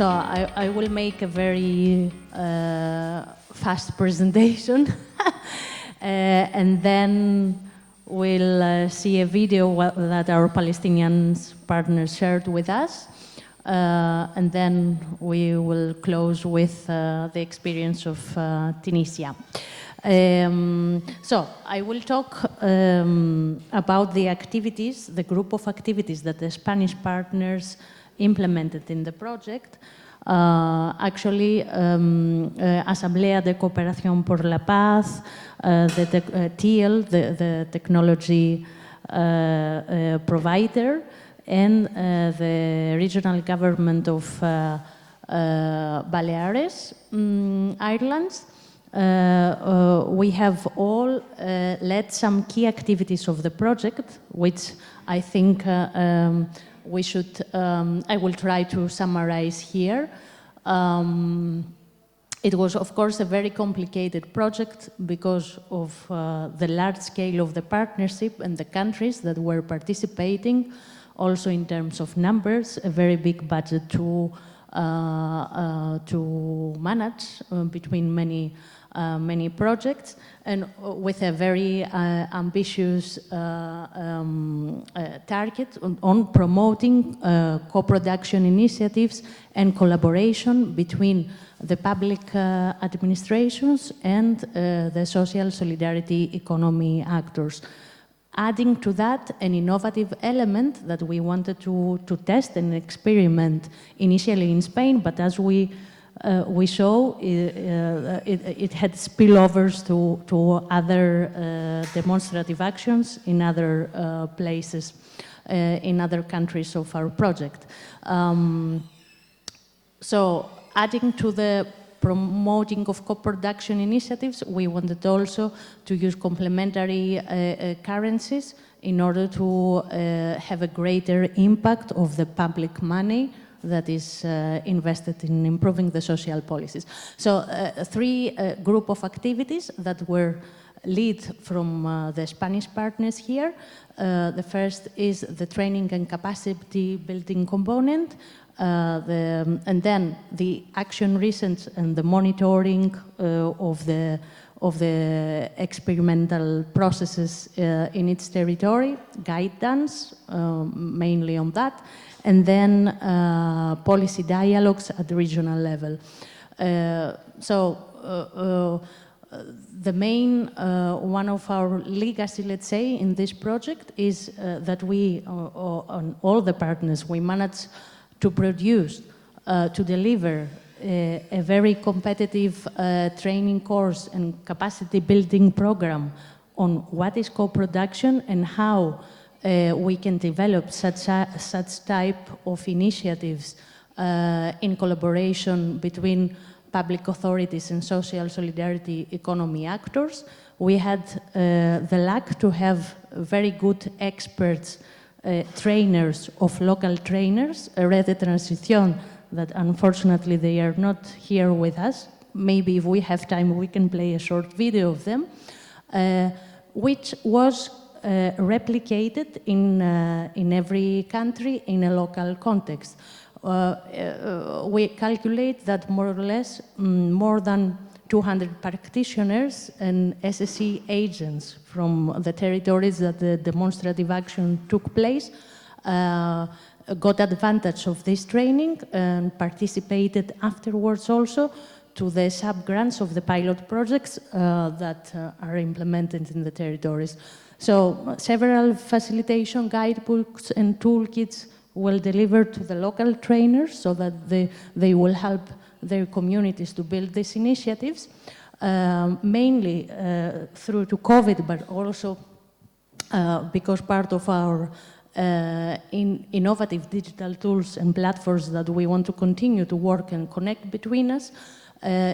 So I will make a very fast presentation and then we'll see a video that our Palestinian partners shared with us. And then we will close with the experience of Tunisia. So I will talk about the activities, the group of activities that the Spanish partners implemented in the project. Actually, Asamblea de Cooperación por la Paz, the TIL, the technology provider, and the regional government of Baleares Islands. We have all led some key activities of the project, which I think we should, I will try to summarize here. It was, of course, a very complicated project because of the large scale of the partnership and the countries that were participating. Also in terms of numbers, a very big budget to manage between many projects, and with a very ambitious target on promoting co-production initiatives and collaboration between the public administrations and the social solidarity economy actors. Adding to that an innovative element that we wanted to test and experiment initially in Spain, but as we show, it had spillovers to other demonstrative actions in other places, in other countries of our project. So adding to the promoting of co-production initiatives, we wanted also to use complementary currencies in order to have a greater impact of the public money that is invested in improving the social policies. So three group of activities that were led from the Spanish partners here. The first is the training and capacity building component. And then the action research and the monitoring of the experimental processes in its territory, guidance, mainly on that, and then policy dialogues at the regional level. The main, one of our legacy, let's say, in this project is that we, on all the partners, we managed to produce, to deliver a very competitive training course and capacity building program on what is co-production and how we can develop such type of initiatives in collaboration between public authorities and social solidarity economy actors. We had the luck to have very good experts, trainers of local trainers, Red de Transición, that unfortunately they are not here with us. Maybe if we have time we can play a short video of them, which was replicated in every country in a local context. We calculate that more or less more than 200 practitioners and SSE agents from the territories that the demonstrative action took place got advantage of this training and participated afterwards also to the sub-grants of the pilot projects that are implemented in the territories. So several facilitation guidebooks and toolkits will deliver to the local trainers so that they will help their communities to build these initiatives, mainly through to COVID, but also because part of our innovative digital tools and platforms that we want to continue to work and connect between us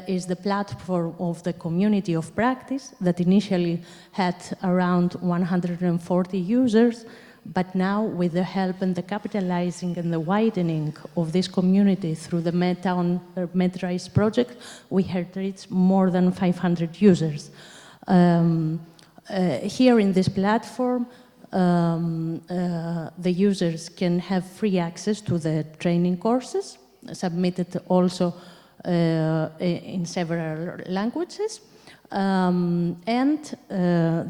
is the platform of the community of practice that initially had around 140 users, but now with the help and the capitalizing and the widening of this community through the MedTOWN MedRise project, we had reached more than 500 users. Here in this platform, the users can have free access to the training courses submitted also in several languages. And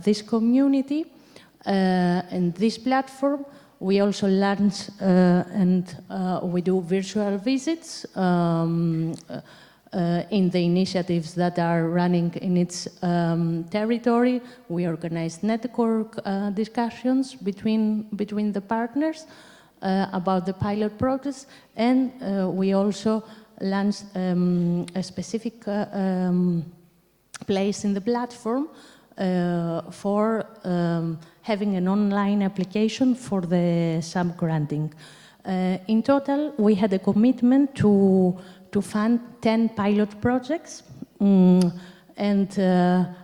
this community and this platform, we also launch and we do virtual visits in the initiatives that are running in its territory. We organize network discussions between the partners about the pilot progress, and we also launched a specific place in the platform for having an online application for the sub-granting. In total, we had a commitment to fund 10 pilot projects, and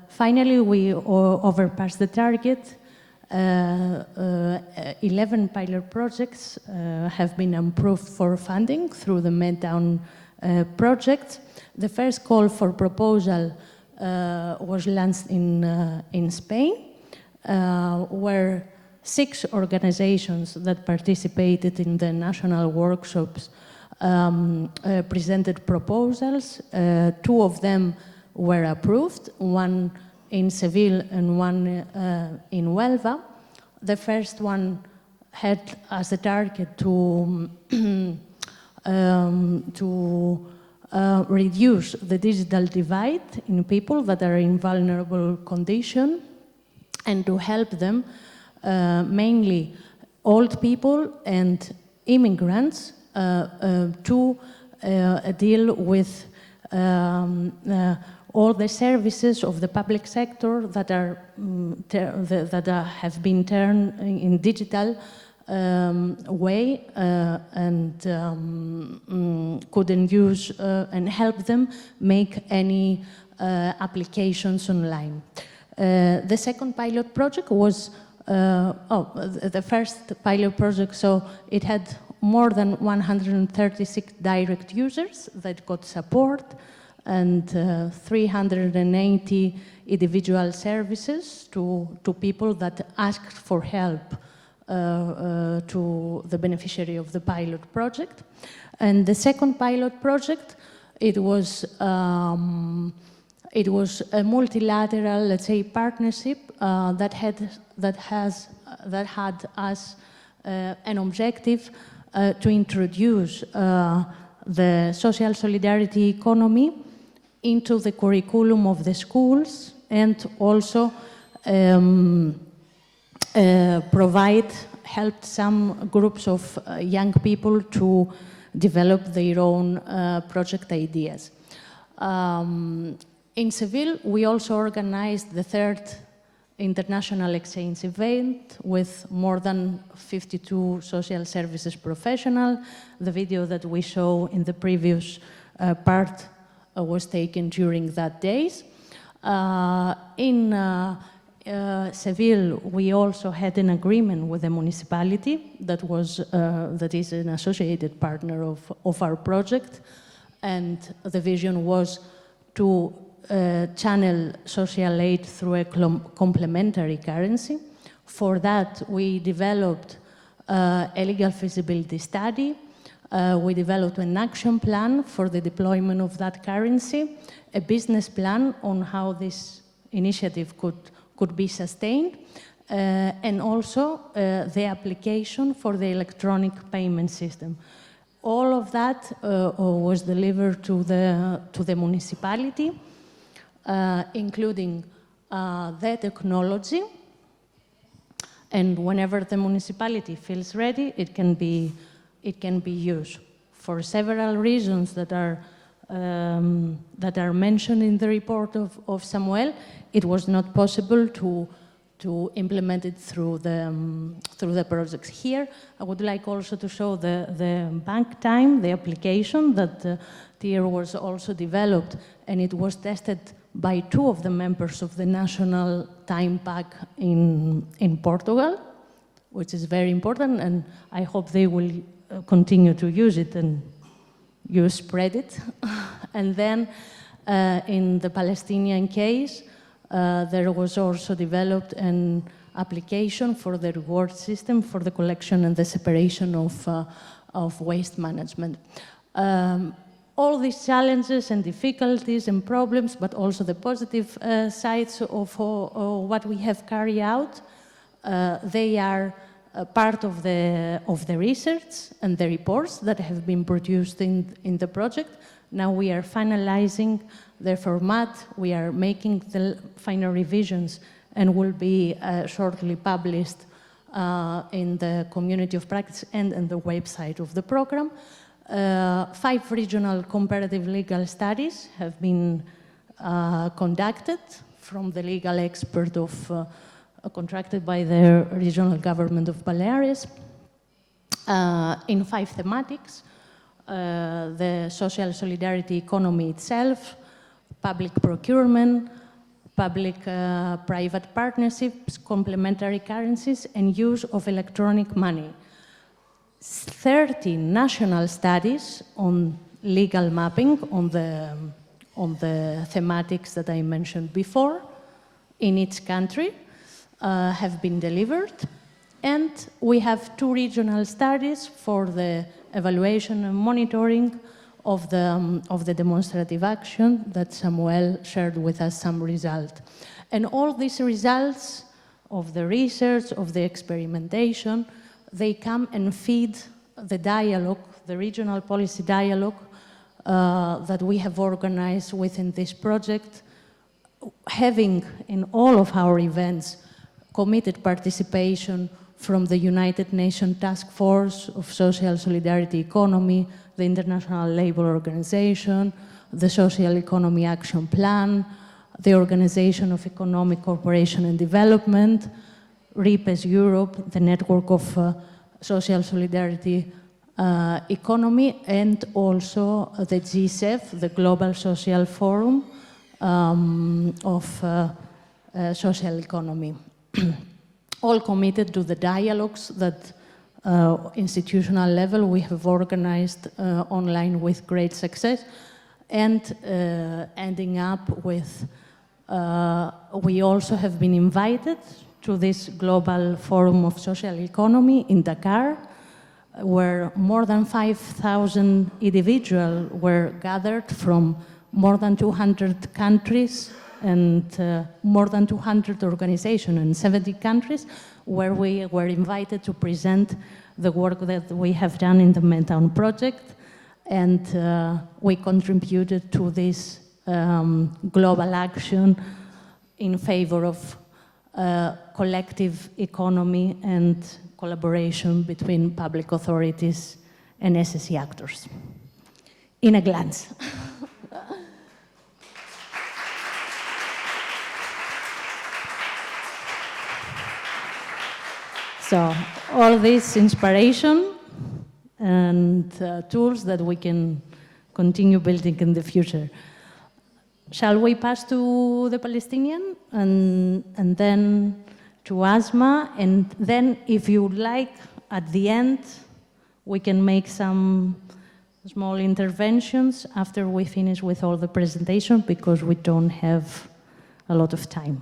finally we overpassed the target. 11 pilot projects have been approved for funding through the MedTOWN project. The first call for proposal was launched in Spain, where 6 organizations that participated in the national workshops presented proposals. 2 of them were approved, one in Seville and one in Huelva. The first one had as a target to reduce the digital divide in people that are in vulnerable condition, and to help them, mainly old people and immigrants, to deal with all the services of the public sector that are have been turned in digital way, and couldn't use and help them make any applications online. The second pilot project was the first pilot project, so it had more than 136 direct users that got support, and 380 individual services to people that asked for help to the beneficiary of the pilot project. And the second pilot project, it was a multilateral, let's say, partnership that had as an objective to introduce the social solidarity economy into the curriculum of the schools, and also helped some groups of young people to develop their own project ideas. In Seville, we also organized the third international exchange event with more than 52 social services professionals. The video that we show in the previous part was taken during that days. In Seville, we also had an agreement with the municipality that is an associated partner of our project, and the vision was to channel social aid through a complementary currency. For that, we developed a legal feasibility study. We developed an action plan for the deployment of that currency, a business plan on how this initiative could be sustained, and also the application for the electronic payment system. All of that was delivered to the municipality, including the technology, and whenever the municipality feels ready, it can be used. For several reasons that are mentioned in the report of Samuel, it was not possible to implement it through the projects. Here, I would like also to show the bank time, the application that here was also developed, and it was tested by 2 of the members of the national time pack in Portugal, which is very important, and I hope they will continue to use it and you spread it. And then in the Palestinian case, there was also developed an application for the reward system for the collection and the separation of waste management. All these challenges and difficulties and problems, but also the positive sides of what we have carried out, they are part of the research and the reports that have been produced in the project. Now we are finalizing the format, we are making the final revisions, and will be shortly published in the community of practice and in the website of the program. 5 regional comparative legal studies have been conducted from the legal expert contracted by the regional government of Baleares in 5 thematics: the social solidarity economy itself, public procurement, public-private partnerships, complementary currencies, and use of electronic money. 30 national studies on legal mapping on the thematics that I mentioned before in each country have been delivered. And we have 2 regional studies for the evaluation and monitoring of the demonstrative action that Samuel shared with us some result. And all these results of the research, of the experimentation, they come and feed the dialogue, the regional policy dialogue that we have organized within this project, having in all of our events committed participation from the United Nations Task Force of Social Solidarity Economy, the International Labour Organization, the Social Economy Action Plan, the Organization of Economic Cooperation and Development, RIPES Europe, the Network of Social Solidarity Economy, and also the GSEF, the Global Social Forum of Social Economy. All committed to the dialogues that institutional level we have organized online with great success, and ending up with, we also have been invited to this Global Forum of Social Economy in Dakar, where more than 5,000 individuals were gathered from more than 200 countries and more than 200 organizations in 70 countries, where we were invited to present the work that we have done in the MedTOWN project, and we contributed to this global action in favor of collective economy and collaboration between public authorities and SSE actors. In a glance. So all this inspiration and tools that we can continue building in the future. Shall we pass to the Palestinian and then to Asma, and then if you would like, at the end, we can make some small interventions after we finish with all the presentation, because we don't have a lot of time.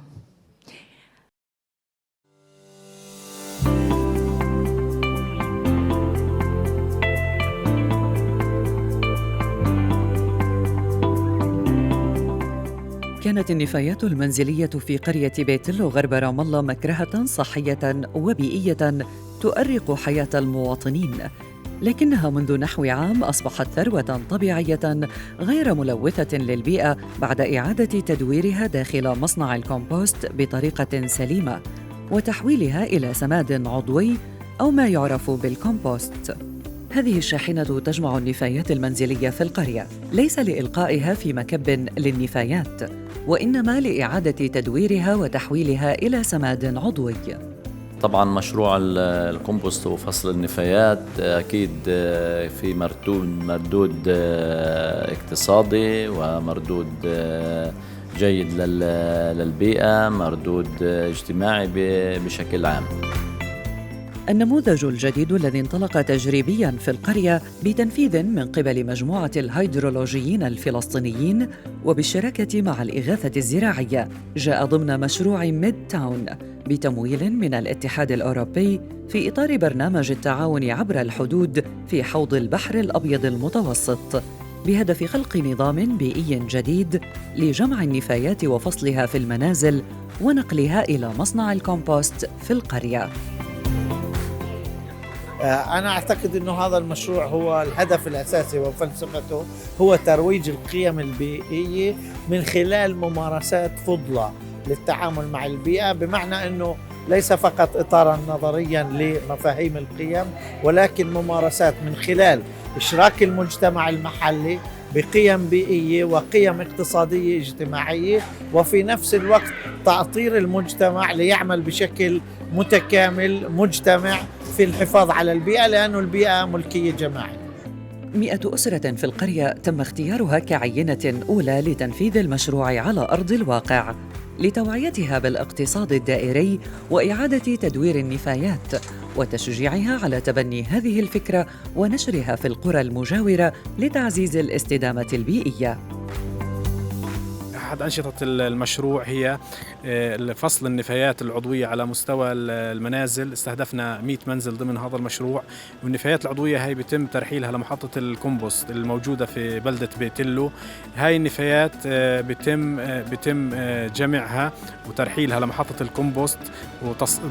كانت النفايات المنزلية في قرية بيتلو غرب رام الله مكرهة صحية وبيئية تؤرق حياة المواطنين، لكنها منذ نحو عام أصبحت ثروة طبيعية غير ملوثة للبيئة بعد إعادة تدويرها داخل مصنع الكومبوست بطريقة سليمة وتحويلها إلى سماد عضوي أو ما يعرف بالكومبوست. هذه الشاحنة تجمع النفايات المنزلية في القرية ليس لإلقائها في مكب للنفايات، وإنما لإعادة تدويرها وتحويلها إلى سماد عضوي. طبعاً مشروع الكومبوست وفصل النفايات أكيد في مردود اقتصادي ومردود جيد للبيئة، مردود اجتماعي بشكل عام. النموذج الجديد الذي انطلق تجريبياً في القرية بتنفيذ من قبل مجموعة الهيدرولوجيين الفلسطينيين وبالشراكة مع الإغاثة الزراعية جاء ضمن مشروع MedTOWN بتمويل من الاتحاد الأوروبي في إطار برنامج التعاون عبر الحدود في حوض البحر الأبيض المتوسط بهدف خلق نظام بيئي جديد لجمع النفايات وفصلها في المنازل ونقلها إلى مصنع الكومبوست في القرية. أنا أعتقد أنه هذا المشروع هو الهدف الأساسي وفلسفته هو ترويج القيم البيئية من خلال ممارسات فضلة للتعامل مع البيئة، بمعنى أنه ليس فقط إطاراً نظرياً لمفاهيم القيم، ولكن ممارسات من خلال إشراك المجتمع المحلي بقيم بيئية وقيم اقتصادية اجتماعية، وفي نفس الوقت تأطير المجتمع ليعمل بشكل متكامل مجتمع في الحفاظ على البيئة، لأن البيئة ملكية جماعية. 100 أسرة في القرية تم اختيارها كعينة أولى لتنفيذ المشروع على أرض الواقع لتوعيتها بالاقتصاد الدائري وإعادة تدوير النفايات وتشجيعها على تبني هذه الفكرة ونشرها في القرى المجاورة لتعزيز الاستدامة البيئية. أحد أنشطة المشروع هي فصل النفايات العضوية على مستوى المنازل. استهدفنا 100 منزل ضمن هذا المشروع، والنفايات العضوية هاي بيتم ترحيلها لمحطة الكومبوست الموجودة في بلدة بيتلو. هاي النفايات بيتم جمعها وترحيلها لمحطة الكومبوست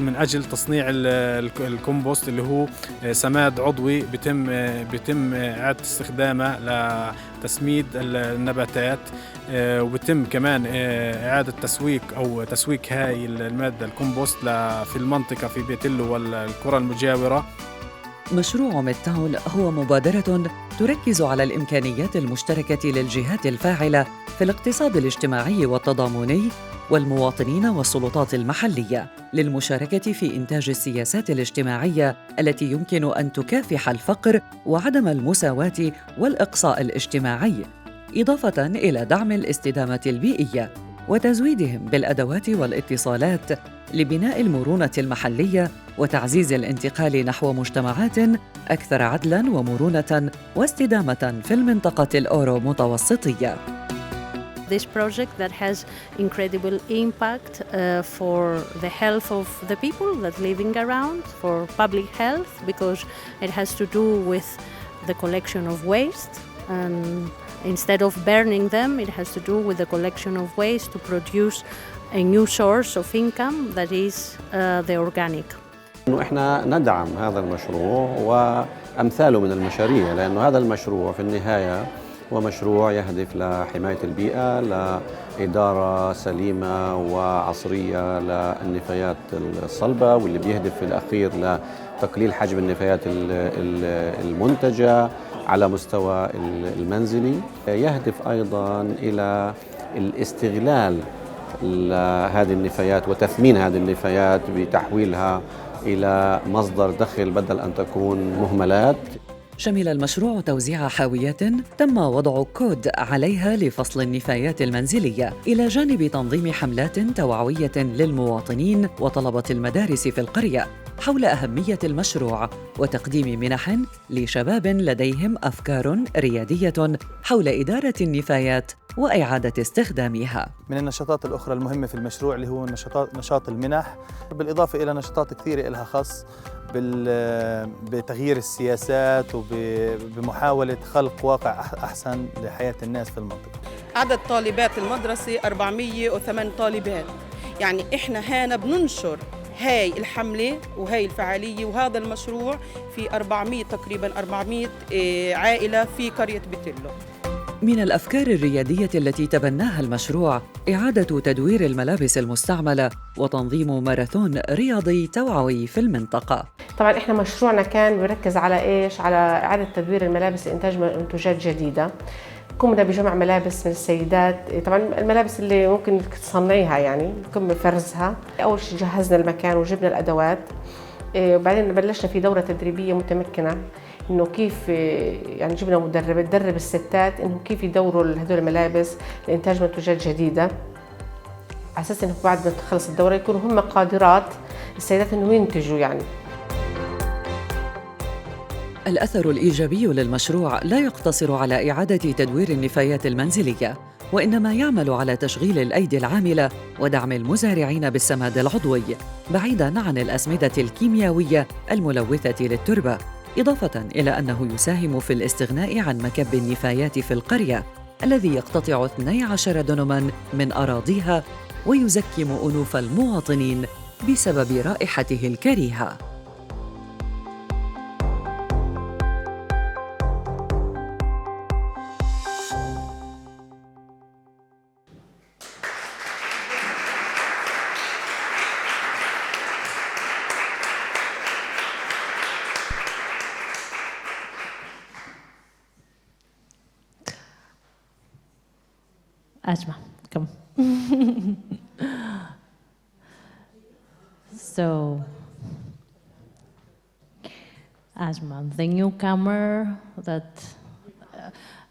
من أجل تصنيع الكومبوست اللي هو سماد عضوي بيتم إعادة استخدامه لتسميد النباتات، وبتم كمان إعادة تسويق هاي المادة الكومبوست في المنطقة في بيتلو والقرى المجاورة. مشروع MedTOWN هو مبادرة تركز على الإمكانيات المشتركة للجهات الفاعلة في الاقتصاد الاجتماعي والتضامني والمواطنين والسلطات المحلية للمشاركة في إنتاج السياسات الاجتماعية التي يمكن أن تكافح الفقر وعدم المساواة والإقصاء الاجتماعي، إضافة إلى دعم الاستدامة البيئية وتزويدهم بالأدوات والاتصالات لبناء المرونة المحلية وتعزيز الانتقال نحو مجتمعات أكثر عدلاً ومرونة واستدامة في المنطقة الأورو متوسطية. This project that has incredible impact for the health of the people that living around, for public health, because it has to do with the collection of waste, and instead of burning them, it has to do with the collection of waste to produce a new source of income that is the organic. احنا ندعم هذا المشروع وأمثاله من المشاريع، لأن هذا المشروع في النهاية هو مشروع يهدف لحماية البيئة، لإدارة سليمة وعصرية للنفايات الصلبة، واللي بيهدف في الأخير لتقليل حجم النفايات المنتجة على مستوى المنزلي. يهدف أيضاً إلى الاستغلال هذه النفايات وتثمين هذه النفايات بتحويلها إلى مصدر دخل بدل أن تكون مهملات. شمل المشروع توزيع حاويات تم وضع كود عليها لفصل النفايات المنزلية، إلى جانب تنظيم حملات توعوية للمواطنين وطلبة المدارس في القرية حول أهمية المشروع وتقديم منح لشباب لديهم أفكار ريادية حول إدارة النفايات وإعادة استخدامها. من النشاطات الأخرى المهمة في المشروع اللي هو نشاط المنح، بالإضافة إلى نشاطات كثيرة لها خاص بتغيير السياسات وبمحاولة خلق واقع أحسن لحياة الناس في المنطقة. عدد طالبات المدرسة 408 طالبات، يعني إحنا هنا بننشر هاي الحملة وهاي الفعالية وهذا المشروع في تقريباً 400 عائلة في قرية بيتلو. من الأفكار الريادية التي تبناها المشروع إعادة تدوير الملابس المستعملة وتنظيم ماراثون رياضي توعوي في المنطقة. طبعاً إحنا مشروعنا كان بيركز على إيش؟ على إعادة تدوير الملابس لإنتاج منتوجات جديدة. قمنا بجمع ملابس من السيدات، طبعاً الملابس اللي ممكن تصنعيها يعني قمنا بفرزها. أول شيء جهزنا المكان وجبنا الأدوات، وبعدين بلشنا في دورة تدريبية متمكنة إنه كيف يعني جبنا مدربة تدرب الستات إنهم كيف يدوروا هذول الملابس لإنتاج منتوجات جديدة، على أساس إنه بعد ما تخلص الدورة يكونوا هم قادرات السيدات إنه ينتجوا يعني. الأثر الإيجابي للمشروع لا يقتصر على إعادة تدوير النفايات المنزلية، وإنما يعمل على تشغيل الأيدي العاملة ودعم المزارعين بالسماد العضوي بعيداً عن الأسمدة الكيميائية الملوثة للتربة، إضافة إلى أنه يساهم في الاستغناء عن مكب النفايات في القرية الذي يقتطع 12 دنماً من أراضيها ويزكم أنوف المواطنين بسبب رائحته الكريهة. Asma, come. So, Asma, the newcomer that,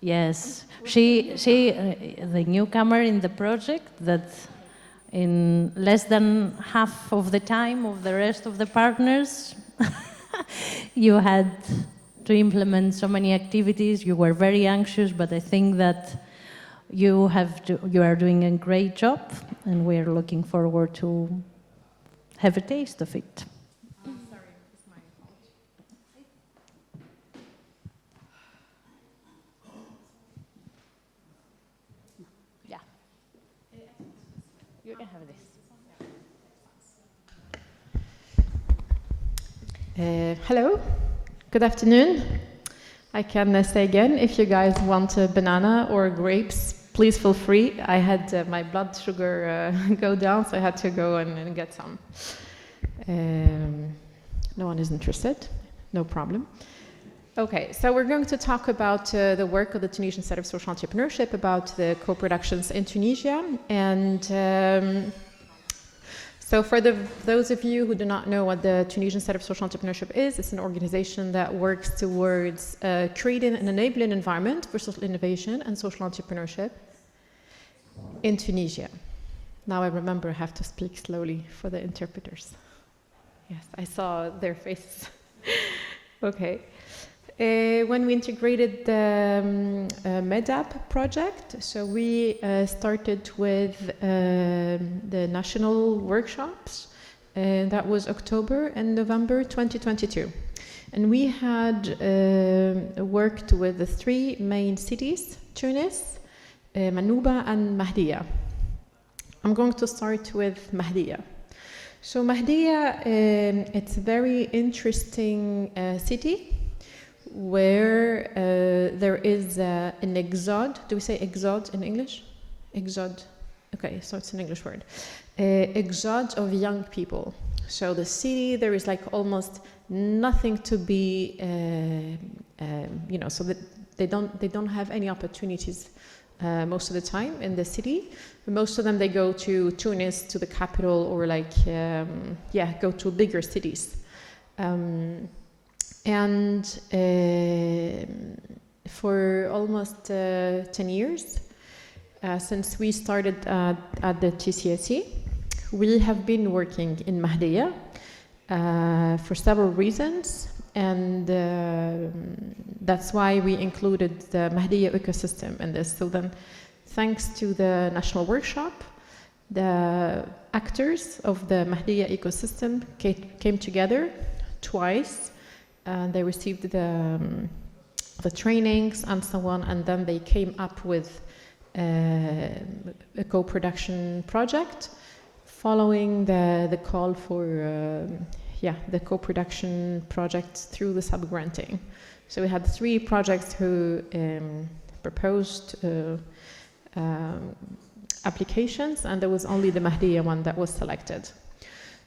yes, she, the newcomer in the project that in less than half of the time of the rest of the partners, you had to implement so many activities. You were very anxious, but I think that you are doing a great job, and we are looking forward to have a taste of it. Sorry, it's my fault. Yeah. You can have this. Hello, good afternoon. I can say again, if you guys want a banana or grapes, please feel free. I had my blood sugar go down, so I had to go and get some. No one is interested, no problem. Okay, so we're going to talk about the work of the Tunisian Center of Social Entrepreneurship, about the co-productions in Tunisia. And so for those of you who do not know what the Tunisian Center of Social Entrepreneurship is, it's an organization that works towards creating an enabling environment for social innovation and social entrepreneurship in Tunisia. Now I remember I have to speak slowly for the interpreters. Yes, I saw their faces. Okay. When we integrated the MEDAP project, so we started with the national workshops, and that was October and November 2022. And we had worked with the three main cities, Tunis, Manouba and Mahdia. I'm going to start with Mahdia. So Mahdia, it's a very interesting city, where there is an exode. Do we say exode in English? Exode. Okay, so it's an English word. Exode of young people. So the city, there is like almost nothing to be, so that they don't have any opportunities most of the time in the city. Most of them, they go to Tunis, to the capital, or go to bigger cities. And for almost 10 years, since we started at the TCSE, we have been working in Mahdia for several reasons, and that's why we included the Mahdia ecosystem in this. So then, thanks to the national workshop, the actors of the Mahdia ecosystem came together twice. They received the trainings and so on, and then they came up with a co-production project following the call for the co-production project through the sub-granting. So we had three projects who proposed applications, and there was only the Mahdia one that was selected.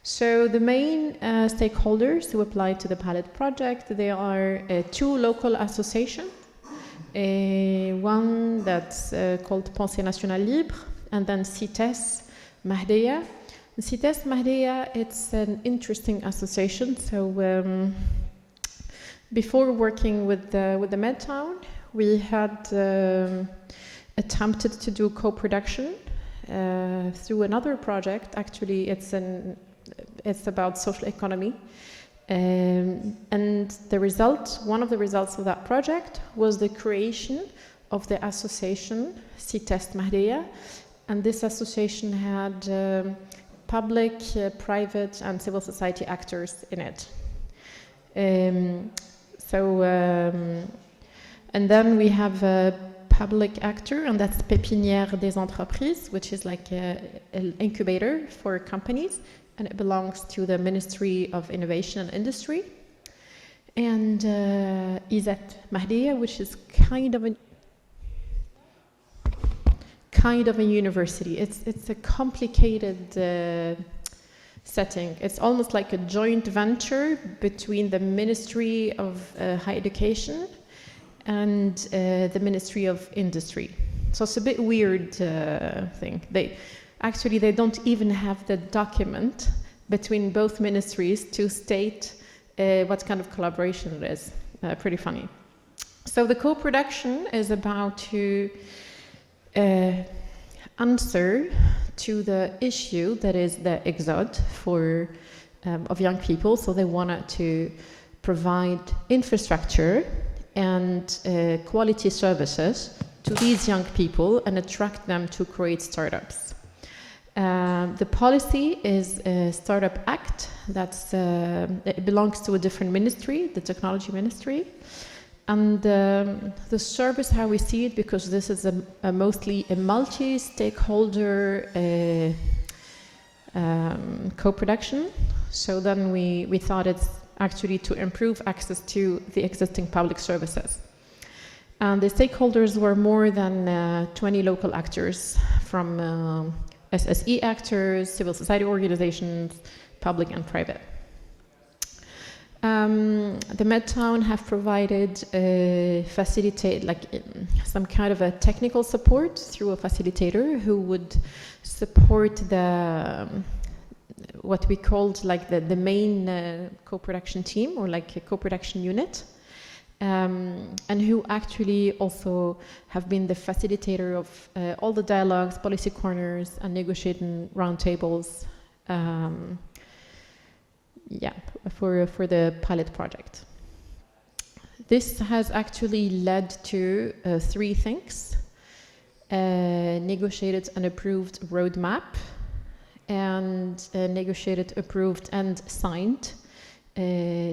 So the main stakeholders who applied to the pilot project, they are two local associations. One that's called Pensée Nationale Libre, and then CITES Mahdia. CITES Mahdia, it's an interesting association. So before working with the MedTOWN, we had attempted to do co-production through another project. Actually, it's about social economy, And one of the results of that project was the creation of the association CTEST Mahdia, and this association had public, private, and civil society actors in it. And then we have a public actor, and that's Pépinière des Entreprises, which is like an incubator for companies, and it belongs to the Ministry of Innovation and Industry. And ISET Mahdia, which is kind of a university. It's a complicated setting. It's almost like a joint venture between the Ministry of Higher Education and the Ministry of Industry. So it's a bit weird thing. They don't even have the document between both ministries to state what kind of collaboration it is. Pretty funny. So the co-production is about to answer to the issue that is the exode of young people. So they wanted to provide infrastructure and quality services to these young people and attract them to create startups. The policy is a Startup Act. It belongs to a different ministry, the Technology Ministry. And the service, how we see it, because this is a mostly a multi-stakeholder co-production. So then we thought it's actually to improve access to the existing public services. And the stakeholders were more than 20 local actors from SSE actors, civil society organizations, public and private. The MedTOWN have provided some kind of a technical support through a facilitator who would support what we called like the main co-production team, or like a co-production unit, and who actually also have been the facilitator of all the dialogues, policy corners, and negotiating roundtables. For the pilot project. This has actually led to 3 things: negotiated and approved roadmap, and negotiated, approved, and signed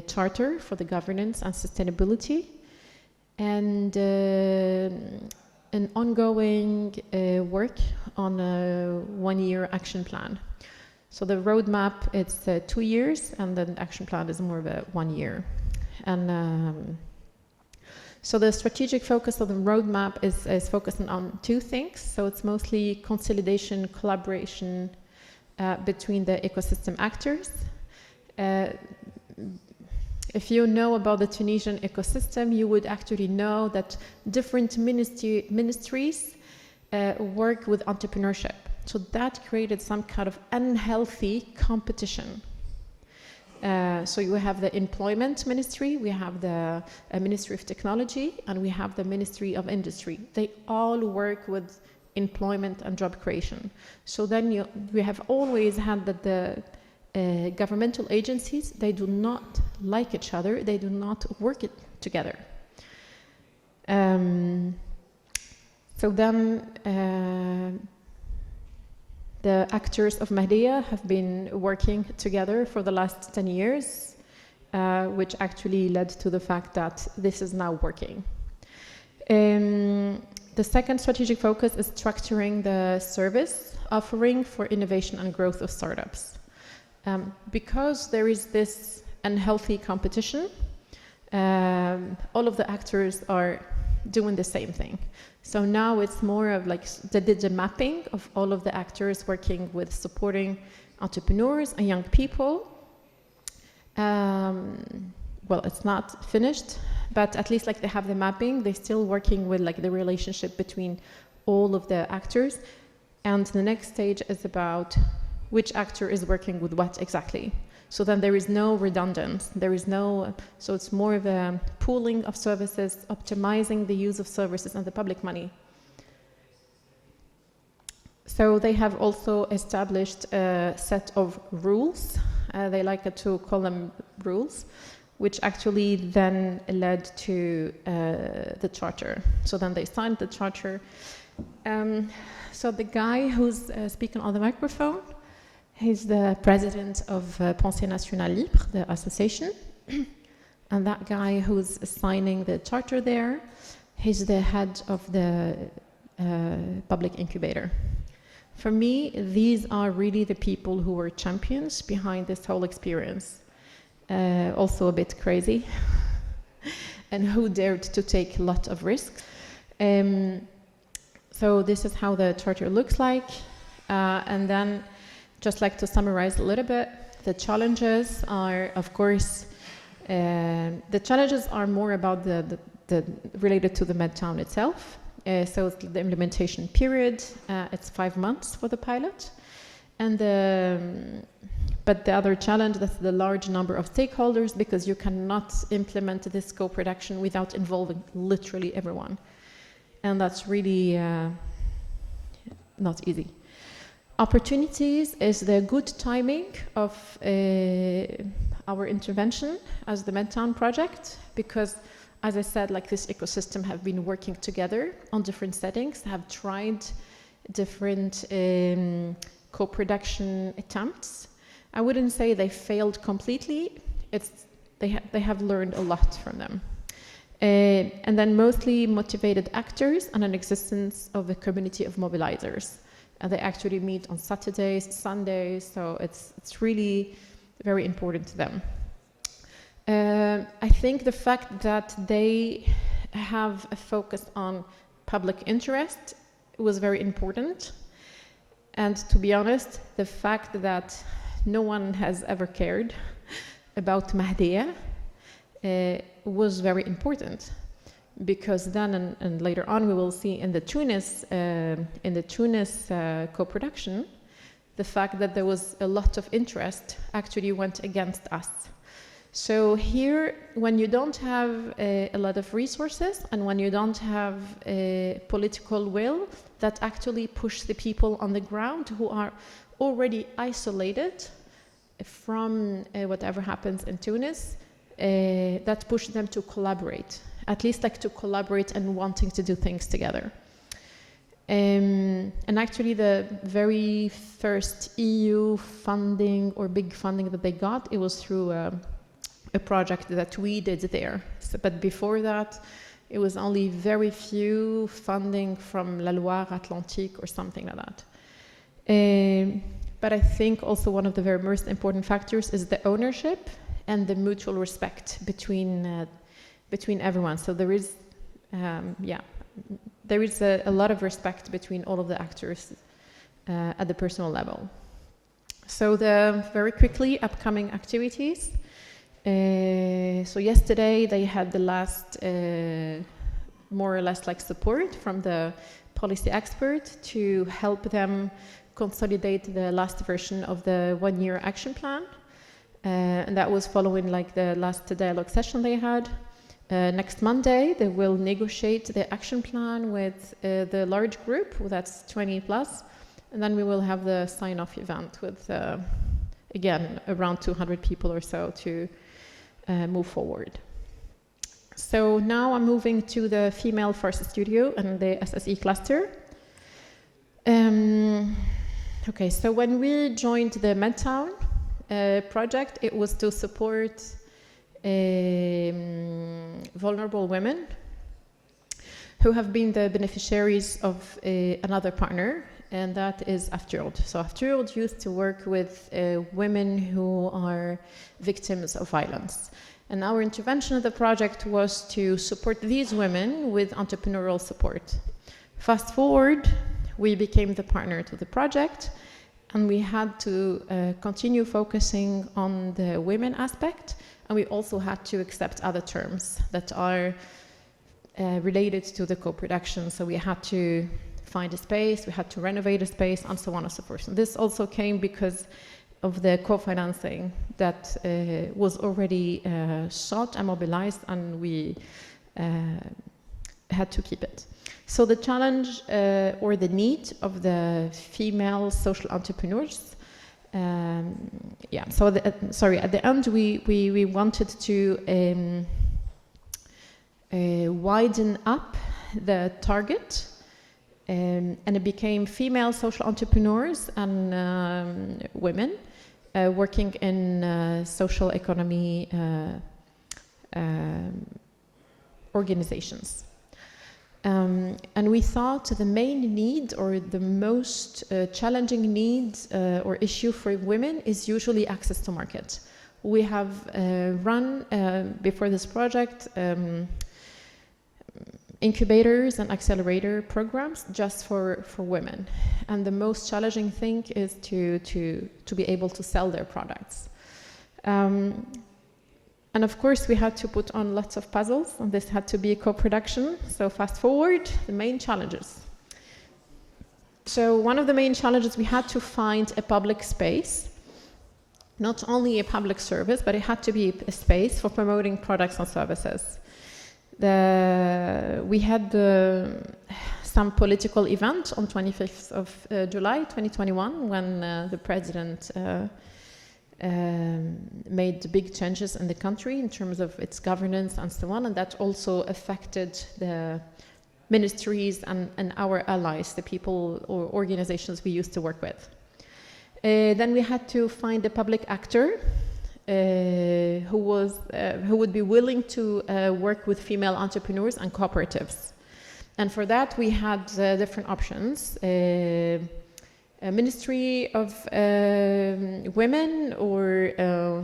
charter for the governance and sustainability, and an ongoing work on a 1-year action plan. So the roadmap, it's 2 years, and then the action plan is more of a 1 year. And so the strategic focus of the roadmap is focusing on 2 things. So it's mostly consolidation, collaboration between the ecosystem actors. If you know about the Tunisian ecosystem, you would actually know that different ministries work with entrepreneurship. So that created some kind of unhealthy competition. So you have the employment ministry, we have the Ministry of Technology, and we have the Ministry of Industry. They all work with employment and job creation. So then we have always had that the governmental agencies, they do not like each other, they do not work together. So then the actors of Mahdia have been working together for the last 10 years, which actually led to the fact that this is now working. The second strategic focus is structuring the service offering for innovation and growth of startups. Because there is this unhealthy competition, all of the actors are doing the same thing. So now it's more of like the mapping of all of the actors working with supporting entrepreneurs and young people. Well, it's not finished, but at least like they have the mapping. They're still working with like the relationship between all of the actors. And the next stage is about which actor is working with what exactly. So then there is no redundance. So it's more of a pooling of services, optimizing the use of services and the public money. So they have also established a set of rules They like to call them rules, which actually then led to the charter. So then they signed the charter. So the guy who's speaking on the microphone, he's the president of Pensée Nationale Libre, the association. And that guy who's signing the charter there, he's the head of the public incubator. For me, these are really the people who were champions behind this whole experience. Also a bit crazy, and who dared to take a lot of risks. So this is how the charter looks like. And then, just like to summarize a little bit, the challenges are, of course, the challenges are more about the related to the MedTOWN itself. So it's the implementation period, it's 5 months for the pilot. And but the other challenge, that's the large number of stakeholders, because you cannot implement this co-production without involving literally everyone. And that's really not easy. Opportunities is the good timing of our intervention as the MedTOWN project, because as I said, like this ecosystem have been working together on different settings, have tried different co-production attempts. I wouldn't say they failed completely. They have learned a lot from them. And then mostly motivated actors and an existence of a community of mobilizers. And they actually meet on Saturdays, Sundays, so it's really very important to them. I think the fact that they have a focus on public interest was very important. And to be honest, the fact that no one has ever cared about Mahdiya was very important, because then and later on we will see in the Tunis co-production, the fact that there was a lot of interest actually went against us. So here, when you don't have a lot of resources and when you don't have a political will that actually push the people on the ground who are already isolated from whatever happens in Tunis, that push them to collaborate, at least like to collaborate and wanting to do things together. And actually the very first EU funding or big funding that they got, it was through a project that we did there. So, but before that, it was only very few funding from La Loire Atlantique or something like that. But I think also one of the very most important factors is the ownership and the mutual respect between everyone. So there is, there is a lot of respect between all of the actors at the personal level. So the very quickly upcoming activities. So yesterday they had the last more or less like support from the policy expert to help them consolidate the last version of the 1-year action plan. And that was following like the last dialogue session they had. Next Monday, they will negotiate the action plan with the large group, that's 20 plus. And then we will have the sign-off event with, again, around 200 people or so to move forward. So now I'm moving to the female first studio and the SSE cluster. Okay, so when we joined the MedTOWN project, it was to support vulnerable women who have been the beneficiaries of another partner, and that is Afturd. So Afturd used to work with women who are victims of violence. And our intervention of the project was to support these women with entrepreneurial support. Fast forward, we became the partner to the project, and we had to continue focusing on the women aspect, and we also had to accept other terms that are related to the co-production. So we had to find a space, we had to renovate a space, and so on and so forth. And this also came because of the co-financing that was already sought and mobilized, and we had to keep it. So the challenge or the need of the female social entrepreneurs So at the end we wanted to widen up the target, and it became female social entrepreneurs and women working in social economy organizations. And we thought the main need or the most challenging need or issue for women is usually access to market. We have run before this project incubators and accelerator programs just for women. And the most challenging thing is to be able to sell their products. And of course, we had to put on lots of puzzles, and this had to be a co-production. So fast forward, the main challenges. So one of the main challenges, we had to find a public space, not only a public service, but it had to be a space for promoting products and services. We had some political event on 25th of July 2021 when the president made big changes in the country in terms of its governance and so on, and that also affected the ministries and our allies, the people or organizations we used to work with. Then we had to find a public actor who would be willing to work with female entrepreneurs and cooperatives. And for that we had different options. A Ministry of Women, or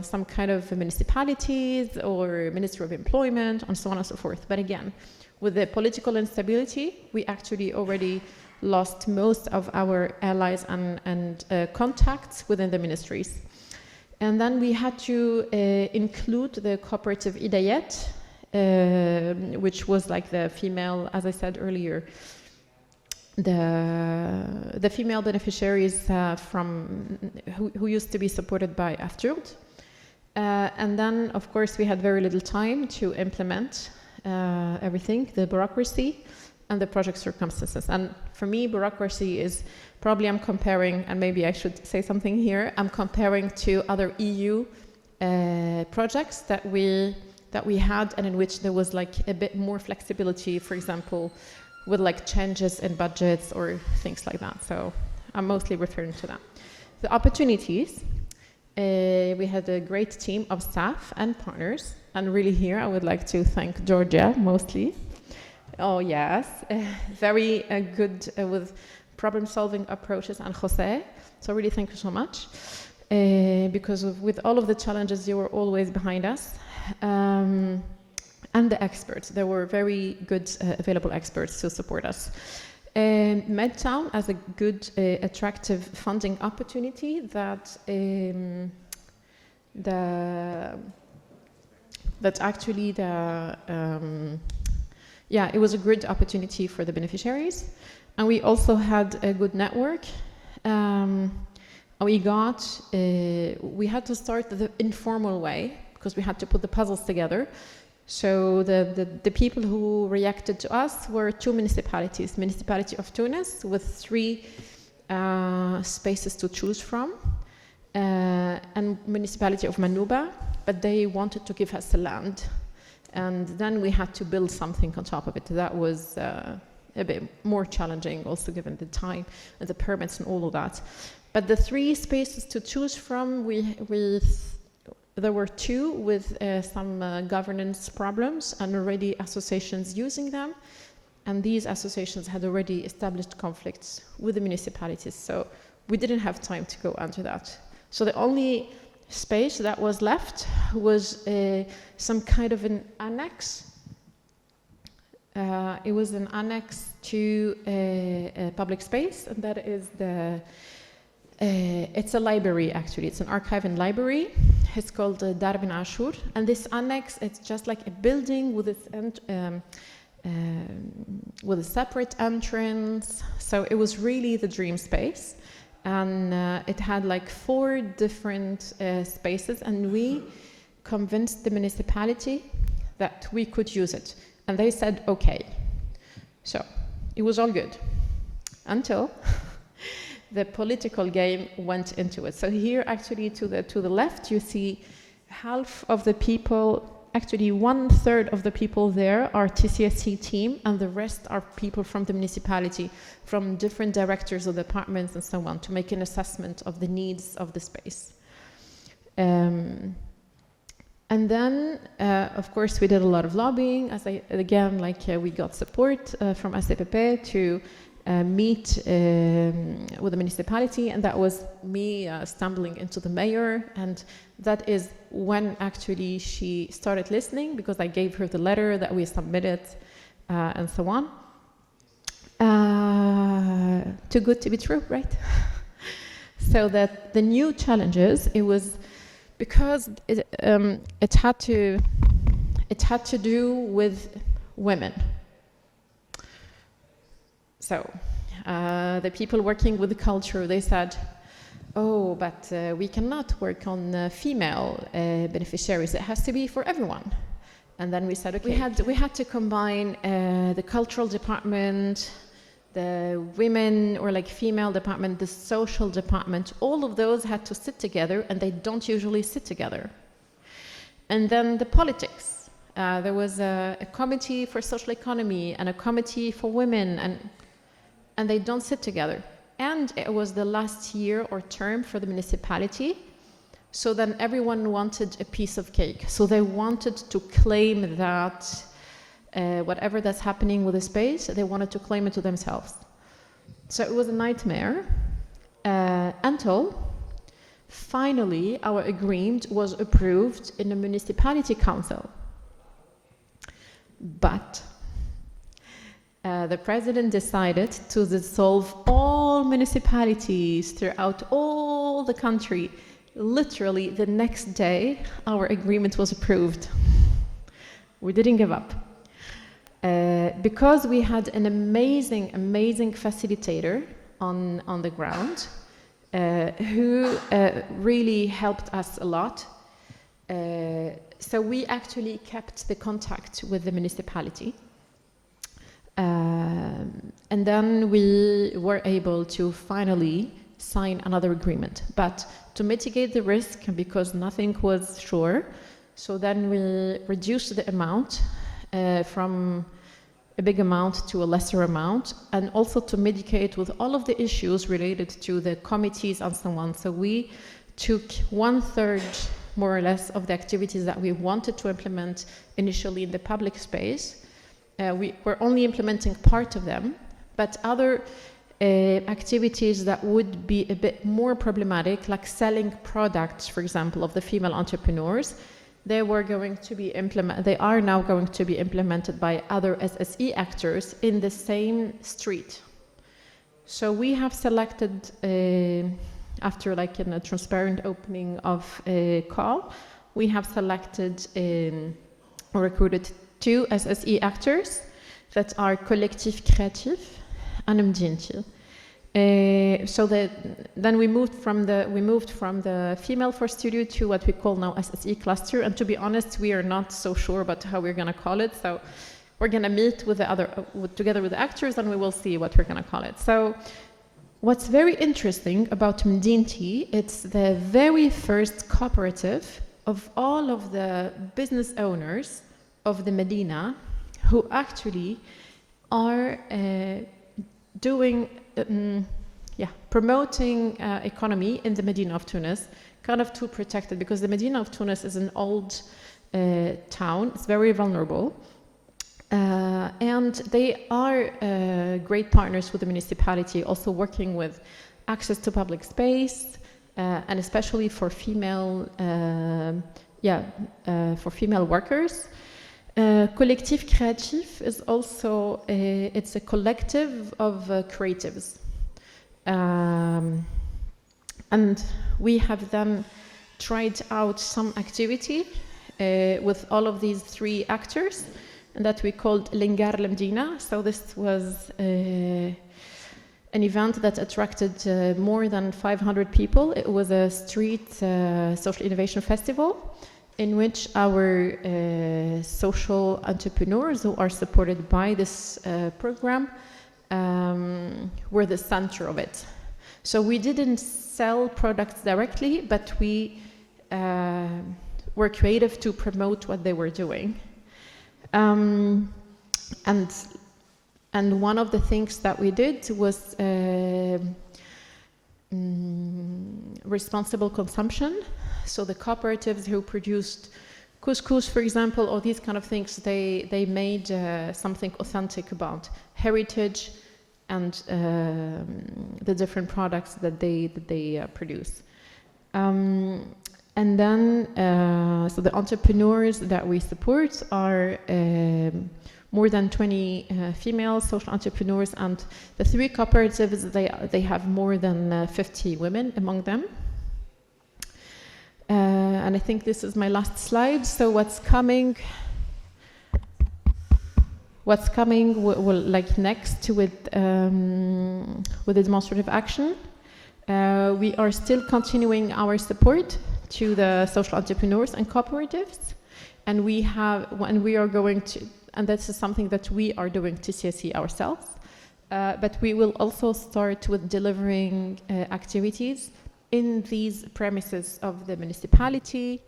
some kind of municipalities, or Ministry of Employment, and so on and so forth. But again, with the political instability, we actually already lost most of our allies and contacts within the ministries. And then we had to include the cooperative Idayat, which was like the female, as I said earlier, the female beneficiaries who used to be supported by AFJURD. And then, of course, we had very little time to implement everything, the bureaucracy and the project circumstances. And for me, bureaucracy is probably, I'm comparing, and maybe I should say something here, I'm comparing to other EU projects that we had, and in which there was like a bit more flexibility, for example, with like changes in budgets or things like that. So I'm mostly referring to that. The opportunities, we had a great team of staff and partners, and really here I would like to thank Georgia mostly. Oh yes, very good with problem-solving approaches, and Jose. So really thank you so much, because with all of the challenges, you were always behind us. And the experts, there were very good available experts to support us. MedTOWN as a good, attractive funding opportunity that actually it was a good opportunity for the beneficiaries. And we also had a good network. We had to start the informal way, because we had to put the puzzles together. So the people who reacted to us were two municipalities: Municipality of Tunis with 3 spaces to choose from, and Municipality of Manouba, but they wanted to give us the land. And then we had to build something on top of it. That was a bit more challenging, also given the time and the permits and all of that. But the 3 spaces to choose from, there were 2 with some governance problems and already associations using them. And these associations had already established conflicts with the municipalities. So we didn't have time to go into that. So the only space that was left was some kind of an annex. It was an annex to a public space, and that is it's a library, actually. It's an archive and library. It's called Dar bin Ashur. And this annex, it's just like a building with a separate entrance. So it was really the dream space. And it had like 4 different spaces, and we convinced the municipality that we could use it. And they said, okay. So it was all good until the political game went into it. So here, actually, to the left, you see half of the people, actually 1/3 of the people there are TCSE team, and the rest are people from the municipality, from different directors of departments and so on, to make an assessment of the needs of the space. And then, of course, we did a lot of lobbying. We got support from ACPP to meet with the municipality, and that was me stumbling into the mayor, and that is when actually she started listening, because I gave her the letter that we submitted and so on. Too good to be true, right? So that the new challenges, it was because it had to do with women. So the people working with the culture, they said, oh, but we cannot work on female beneficiaries. It has to be for everyone. And then we said, okay, we had to combine the cultural department, the women or like female department, the social department. All of those had to sit together, and they don't usually sit together. And then the politics. There was a committee for social economy and a committee for women, and they don't sit together. And it was the last year or term for the municipality, so then everyone wanted a piece of cake. So they wanted to claim that whatever that's happening with the space, they wanted to claim it to themselves. So it was a nightmare until finally our agreement was approved in the municipality council. But the president decided to dissolve all municipalities throughout all the country. Literally the next day, our agreement was approved. We didn't give up. Because we had an amazing facilitator on the ground who really helped us a lot. So we actually kept the contact with the municipality. And then we were able to finally sign another agreement. But to mitigate the risk, because nothing was sure, so then we reduced the amount from a big amount to a lesser amount, and also to mitigate with all of the issues related to the committees and so on. So we took 1/3, more or less, of the activities that we wanted to implement initially in the public space. We were only implementing part of them, but other activities that would be a bit more problematic, like selling products, for example, of the female entrepreneurs, they are now going to be implemented by other SSE actors in the same street. So we have selected, after like in a transparent opening of a call, we have selected or recruited 2 SSE actors that are Collectif Créatif and Mdinti. So then we moved from the female first studio to what we call now SSE cluster. And to be honest, we are not so sure about how we're going to call it. So we're going to meet with together with the actors, and we will see what we're going to call it. So what's very interesting about Mdinti, it's the very first cooperative of all of the business owners of the Medina who actually are promoting economy in the Medina of Tunis, kind of to protect it, because the Medina of Tunis is an old town. It's very vulnerable. And they are great partners with the municipality, also working with access to public space, and especially for female workers. Collectif Créatif is also it's a collective of creatives, and we have then tried out some activity with all of these 3 actors, and that we called Lingar Lemdina. So this was an event that attracted more than 500 people. It was a street social innovation festival in which our social entrepreneurs who are supported by this program were the center of it. So we didn't sell products directly, but we were creative to promote what they were doing. And one of the things that we did was responsible consumption. So the cooperatives who produced couscous, for example, or these kind of things, they made something authentic about heritage and the different products that they produce. And then, so the entrepreneurs that we support are more than 20 female social entrepreneurs, and the 3 cooperatives, they have more than 50 women among them. And I think this is my last slide. So what's coming will like next with the demonstrative action. We are still continuing our support to the social entrepreneurs and cooperatives, and we are going to, and this is something that we are doing TCSE ourselves, but we will also start with delivering activities in these premises of the municipality,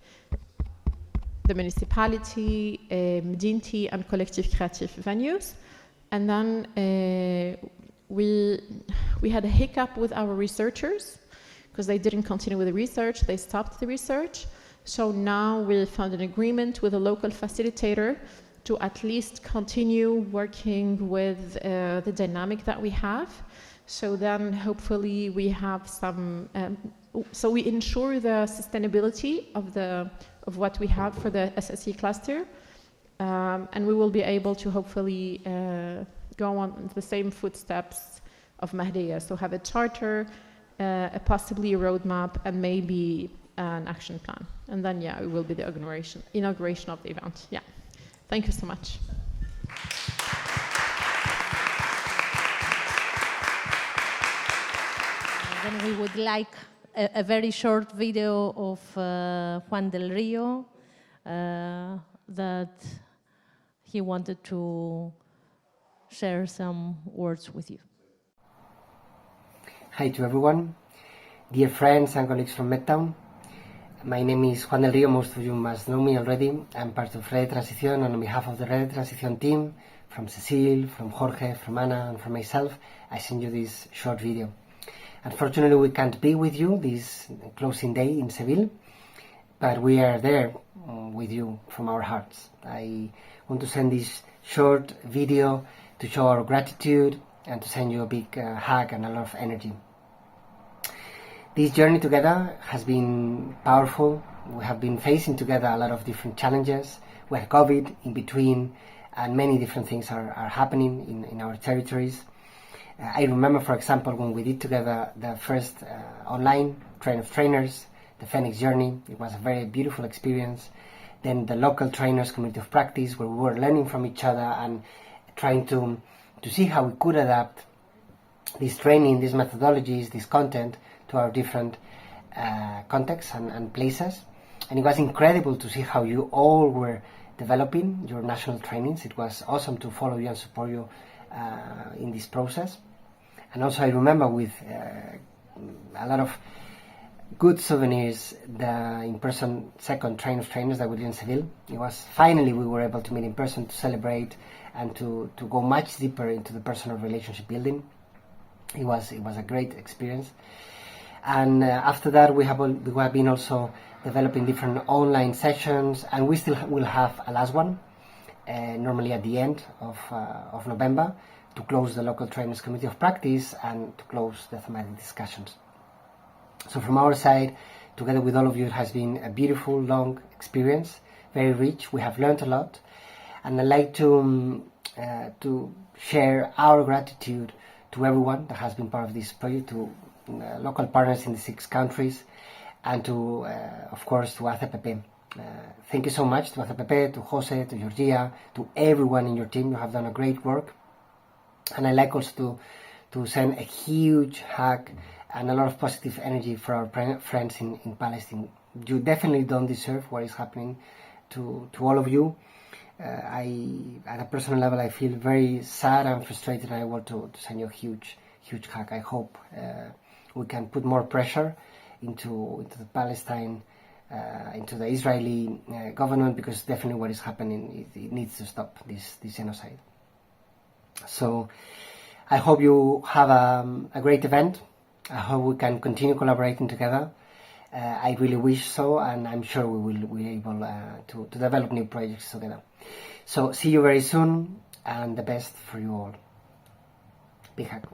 Medinti and collective creative venues. And then we had a hiccup with our researchers because they didn't continue with the research, they stopped the research. So now we found an agreement with a local facilitator to at least continue working with the dynamic that we have. So then hopefully we have some, so we ensure the sustainability of what we have for the SSE cluster, and we will be able to hopefully go on the same footsteps of Mahdiya. So have a charter, possibly a roadmap, and maybe an action plan. And then, yeah, it will be the inauguration of the event. Yeah. Thank you so much. Then we would like a very short video of Juan del Rio that he wanted to share some words with you. Hi to everyone, dear friends and colleagues from MedTOWN. My name is Juan del Rio, most of you must know me already. I'm part of Red Transición, and on behalf of the Red Transición team, from Cecile, from Jorge, from Ana, and from myself, I send you this short video. Unfortunately, we can't be with you this closing day in Seville, but we are there with you from our hearts. I want to send this short video to show our gratitude and to send you a big hug and a lot of energy. This journey together has been powerful. We have been facing together a lot of different challenges. We have COVID in between, and many different things are happening in our territories. I remember, for example, when we did together the first online train of trainers, the Phoenix Journey. It was a very beautiful experience. Then the local trainers community of practice, where we were learning from each other and trying to see how we could adapt this training, these methodologies, this content to our different contexts and places. And it was incredible to see how you all were developing your national trainings. It was awesome to follow you and support you in this process. And also I remember with a lot of good souvenirs the in-person second train of trainers that we did in Seville. It was finally we were able to meet in person to celebrate and to go much deeper into the personal relationship building. It was a great experience. And after that we have been also developing different online sessions, and we still will have a last one normally at the end of November, to close the local trainers committee of practice and to close the thematic discussions. So from our side, together with all of you, it has been a beautiful, long experience, very rich. We have learned a lot, and I'd like to share our gratitude to everyone that has been part of this project, to local partners in the 6 countries, and to, of course, to ACPP. Thank you so much to ACPP, to Jose, to Georgia, to everyone in your team. You have done a great work. And I'd like also to send a huge hug and a lot of positive energy for our friends in Palestine. You definitely don't deserve what is happening to all of you. At a personal level, I feel very sad and frustrated, and I want to send you a huge hug. I hope we can put more pressure into the Palestine, into the Israeli government, because definitely what is happening, it needs to stop this genocide. So I hope you have a great event. I hope we can continue collaborating together. I really wish so, and I'm sure we will be able to develop new projects together. So see you very soon, and the best for you all. Big hug.